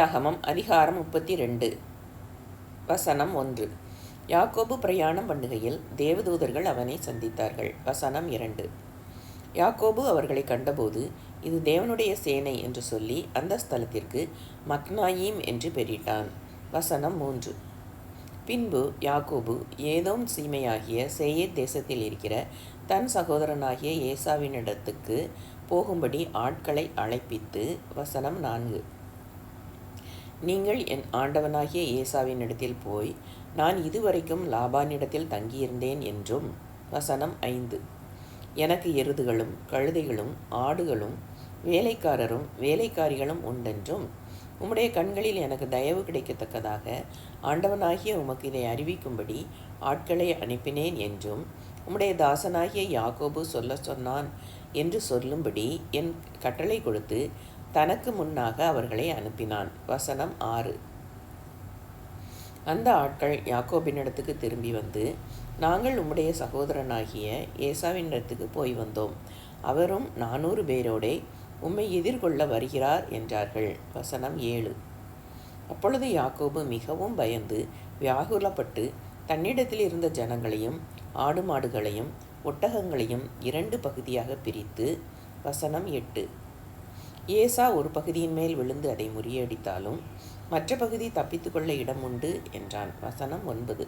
ஆகமம் அதிகாரம் 32 வசனம் 1. யாக்கோபு பிரயாணம் பண்ணுகையில் தேவதூதர்கள் அவனை சந்தித்தார்கள். வசனம் 2. யாக்கோபு அவர்களை கண்டபோது இது தேவனுடைய சேனை என்று சொல்லி அந்த ஸ்தலத்திற்கு மக்னாயீம் என்று பெயரிட்டான். வசனம் 3. பின்பு யாக்கோபு ஏதோம் சீமையாகிய சேயீர் தேசத்தில் இருக்கிற தன் சகோதரனாகிய ஏசாவினிடத்துக்கு போகும்படி ஆட்களை அழைப்பித்து, வசனம் 4. நீங்கள் என் ஆண்டவனாகிய ஏசாவினிடத்தில் போய் நான் இதுவரைக்கும் லாபானிடத்தில் தங்கியிருந்தேன் என்றும், வசனம் 5. எனக்கு எருதுகளும் கழுதைகளும் ஆடுகளும் வேலைக்காரரும் வேலைக்காரிகளும் உண்டென்றும், உம்முடைய கண்களில் எனக்கு தயவு கிடைக்கத்தக்கதாக ஆண்டவனாகிய உமக்கு இதை அறிவிக்கும்படி ஆட்களை அனுப்பினேன் என்றும் உம்முடைய தாசனாகிய யாக்கோபு சொன்னான் என்று சொல்லும்படி என் கட்டளை கொடுத்து தனக்கு முன்னாக அவர்களை அனுப்பினான். வசனம் 6. அந்த ஆட்கள் யாக்கோபினிடத்துக்கு திரும்பி வந்து, நாங்கள் உம்முடைய சகோதரனாகிய ஏசாவினிடத்துக்கு போய் வந்தோம், அவரும் 400 பேரோடே உம்மை எதிர்கொள்ள வருகிறார் என்றார்கள். வசனம் 7. அப்பொழுது யாக்கோபு மிகவும் பயந்து வியாகுலப்பட்டு தன்னிடத்தில் இருந்த ஜனங்களையும் ஆடு மாடுகளையும் ஒட்டகங்களையும் 2 பகுதியாக பிரித்து, வசனம் 8. ஏசா ஒரு பகுதியின் மேல் விழுந்து அதை முறியடித்தாலும் மற்ற பகுதி தப்பித்து கொள்ள இடம் உண்டு என்றான். வசனம் 9.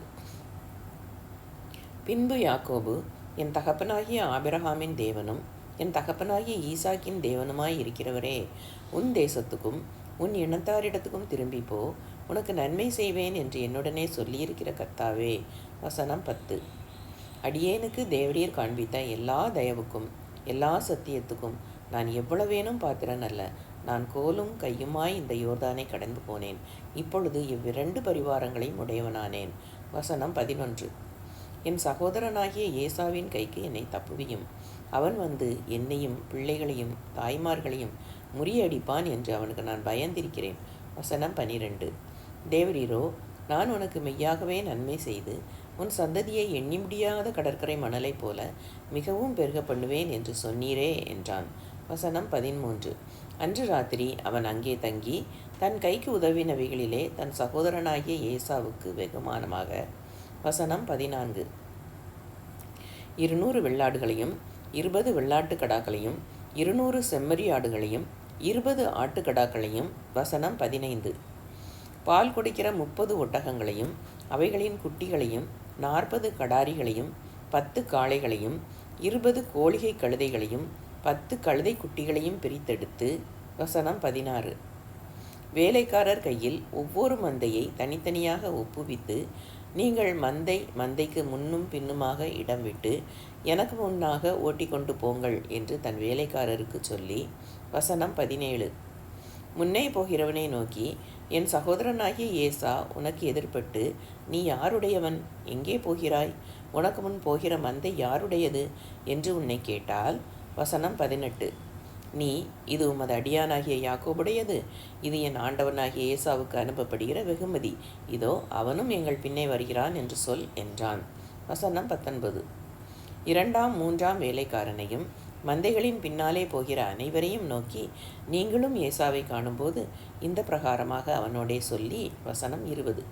பின்பு யாக்கோபு, என் தகப்பனாகிய ஆபிரகாமின் தேவனும் என் தகப்பனாகிய ஈசாக்கின் தேவனுமாய் இருக்கிறவரே, உன் தேசத்துக்கும் உன் இனத்தாரிடத்துக்கும் திரும்பி போ, உனக்கு நன்மை செய்வேன் என்று என்னுடனே சொல்லியிருக்கிற கர்த்தாவே. வசனம் 10. அடியேனுக்கு தேவரீர் காண்பித்த எல்லா தயவுக்கும் எல்லா சத்தியத்துக்கும் நான் எவ்வளவேனும் பாத்திரன் அல்ல. நான் கோலும் கையுமாய் இந்த யோர்தானை கடந்து போனேன். இப்பொழுது இவ்விரண்டு பரிவாரங்களையும் உடையவனானேன். வசனம் 11. என் சகோதரனாகிய ஏசாவின் கைக்கு என்னை தப்புவியும். அவன் வந்து என்னையும் பிள்ளைகளையும் தாய்மார்களையும் முறியடிப்பான் என்று அவனுக்கு நான் பயந்திருக்கிறேன். வசனம் 12. தேவரீரோ, நான் உனக்கு மெய்யாகவே நன்மை செய்து உன் சந்ததியை எண்ணி முடியாத கடற்கரை மணலைப் போல மிகவும் பெருக பண்ணுவேன் என்று சொன்னீரே என்றான். வசனம் 13. அன்று ராத்திரி அவன் அங்கே தங்கி தன் கைக்கு உதவினவைகளிலே தன் சகோதரனாகிய ஏசாவுக்கு வெகுமானமாக, வசனம் 14, 200 வெள்ளாடுகளையும் 20 வெள்ளாட்டுக்கடாக்களையும் 200 செம்மறி ஆடுகளையும் 20 ஆட்டுக்கடாக்களையும், வசனம் 15, பால் குடிக்கிற 30 ஒட்டகங்களையும் அவைகளின் குட்டிகளையும் 40 கடாரிகளையும் 10 காளைகளையும் 20 கோழிகை கழுதைகளையும் 10 கழுதை குட்டிகளையும் பிரித்தெடுத்து, வசனம் 16, வேலைக்காரர் கையில் ஒவ்வொரு மந்தையை தனித்தனியாக ஒப்புவித்து, நீங்கள் மந்தைக்கு முன்னும் பின்னுமாக இடம் விட்டு எனக்கு முன்னாக ஓட்டிக்கொண்டு போங்கள் என்று தன் வேலைக்காரருக்கு சொல்லி, வசனம் 17, முன்னே போகிறவனை நோக்கி, என் சகோதரனாகிய ஏசா உனக்கு எதிர்பட்டு, நீ யாருடையவன், எங்கே போகிறாய், உனக்கு முன் போகிற மந்தை யாருடையது என்று உன்னை கேட்டால், வசனம் 18, நீ, இது உமது அடியானாகிய யாக்கோபுடையது, இது என் ஆண்டவனாகிய ஏசாவுக்கு அனுப்பப்படுகிற வெகுமதி, இதோ அவனும் எங்கள் பின்னே வருகிறான் என்று சொல் என்றான். வசனம் 19, 2ஆம் 3ஆம் வேலைக்காரனையும் மந்தைகளின் பின்னாலே போகிற அனைவரையும் நோக்கி, நீங்களும் ஏசாவை காணும்போது இந்த பிரகாரமாக அவனோடே சொல்லி, வசனம் 20,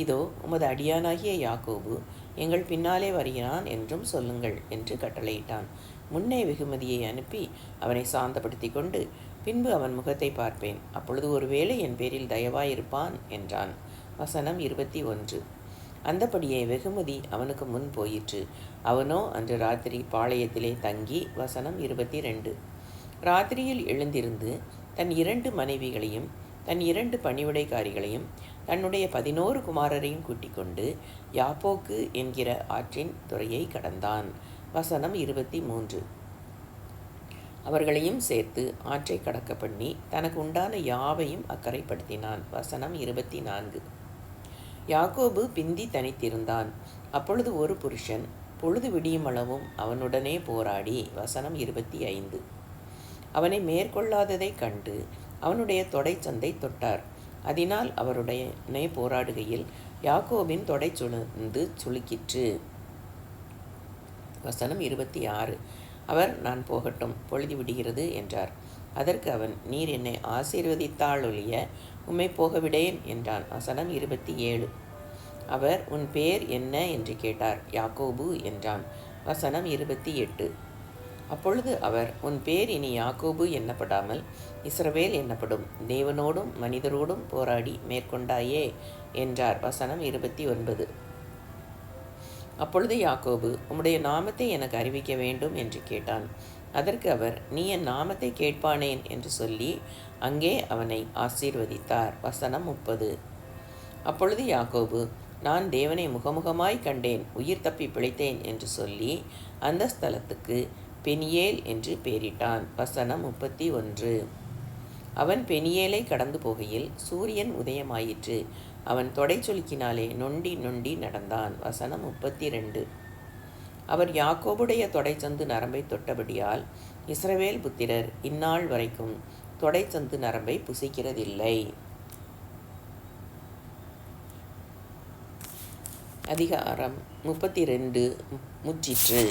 இதோ உமது அடியானாகிய யாக்கோபு எங்கள் பின்னாலே வருகிறான் என்றும் சொல்லுங்கள் என்று கட்டளையிட்டான். முன்னே வெகுமதியை அனுப்பி அவனை சாந்தப்படுத்தி கொண்டு, பின்பு அவன் முகத்தை பார்ப்பேன், அப்பொழுது ஒருவேளை என் பேரில் தயவாயிருப்பான் என்றான். வசனம் 21, அந்தபடியே வெகுமதி அவனுக்கு முன் போயிற்று. அவனோ அன்று ராத்திரி பாளையத்திலே தங்கி, வசனம் 22, ராத்திரியில் எழுந்திருந்து தன் 2 மனைவிகளையும் தன் 2 பணிவிடைக்காரிகளையும் தன்னுடைய 11 குமாரரையும் கூட்டிக் கொண்டு யாப்போக்கு என்கிற ஆற்றின் துறையை கடந்தான். வசனம் 23, அவர்களையும் சேர்த்து ஆற்றை கடக்க பண்ணி தனக்கு உண்டான யாவையும் அக்கறைப்படுத்தினான். வசனம் 24, யாக்கோபு பிந்தி தனித்திருந்தான். அப்பொழுது ஒரு புருஷன் பொழுது விடியும் அளவும் அவனுடனே போராடி, வசனம் 25, அவனை மேற்கொள்ளாததைக் கண்டு அவனுடைய தொடைச்சந்தை தொட்டார். அதனால் அவருடனே போராடுகையில் யாக்கோபின் தொடை சுளுக்கிற்று. வசனம் 26, அவர், நான் போகட்டும், பொழுது விடுகிறது என்றார். அதற்கு அவன், நீர் என்னை ஆசீர்வதித்தால் ஒழிய உம்மை போகவிடேன் என்றான். வசனம் 27. அவர் உன் பேர் என்ன என்று கேட்டார். யாக்கோபு என்றான். வசனம் 28. அப்பொழுது அவர் உன் பேர் இனி யாக்கோபு என்னப்படாமல் இஸ்ரவேல் என்னப்படும், தேவனோடும் மனிதரோடும் போராடி மேற்கொண்டாயே என்றார். வசனம் 29. அப்பொழுது யாக்கோபு உம்முடைய நாமத்தை எனக்கு அறிவிக்க வேண்டும் என்று கேட்டான். அதற்கு அவர் நீ என் நாமத்தை கேட்பானேன் என்று சொல்லி அங்கே அவனை ஆசீர்வதித்தார். வசனம் 30. அப்பொழுது யாக்கோபு நான் தேவனை முகமுகமாய் கண்டேன், உயிர் தப்பி பிழைத்தேன் என்று சொல்லி அந்த ஸ்தலத்துக்கு பெனியேல் என்று பெயரிட்டான். வசனம் 31. அவன் பெனியேலை கடந்து போகையில் சூரியன் உதயமாயிற்று. அவன் தொடைச்சொலுக்கினாலே நொண்டி நொண்டி நடந்தான். வசனம் 32. அவர் யாக்கோபுடைய தொடைச்சந்து நரம்பை தொட்டபடியால் இஸ்ரவேல் புத்திரர் இந்நாள் வரைக்கும் தொடைச்சந்து நரம்பை புசிக்கிறதில்லை. அதிகாரம் 32 முற்றிற்று.